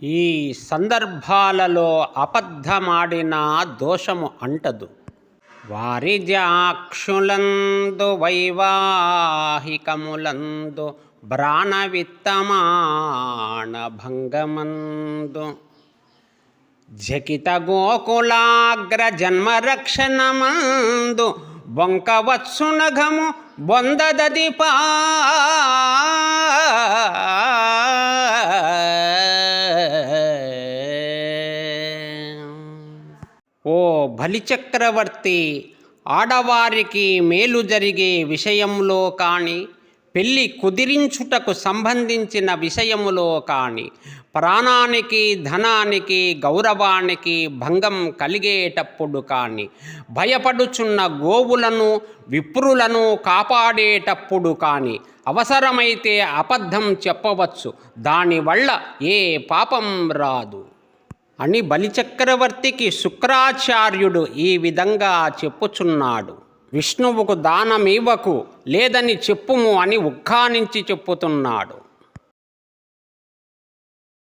ఈ సందర్భాలలో అబద్ధమాడిన దోషము అంటదు. వారిజాక్షులందు వైవాహికములందు బ్రాణవిత్తమాన భంగమందు జకిత గోకులాగ్ర జన్మరక్షణమందు బొంకవత్సునఘము బొందదదిపా ఓ బలిచక్రవర్తి, ఆడవారికి మేలు జరిగే విషయంలో కానీ, పెళ్ళి కుదిరించుటకు సంబంధించిన విషయములో కానీ, ప్రాణానికి ధనానికి గౌరవానికి భంగం కలిగేటప్పుడు కానీ, భయపడుచున్న గోవులను విప్రులను కాపాడేటప్పుడు కానీ అవసరమైతే అబద్ధం చెప్పవచ్చు. దానివల్ల ఏ పాపం రాదు అని బలిచక్రవర్తికి శుక్రాచార్యుడు ఈ విధంగా చెప్పుచున్నాడు. విష్ణువుకు దానమివ్వకు లేదని చెప్పుము అని ఉక్కానించి చెప్పుతున్నాడు.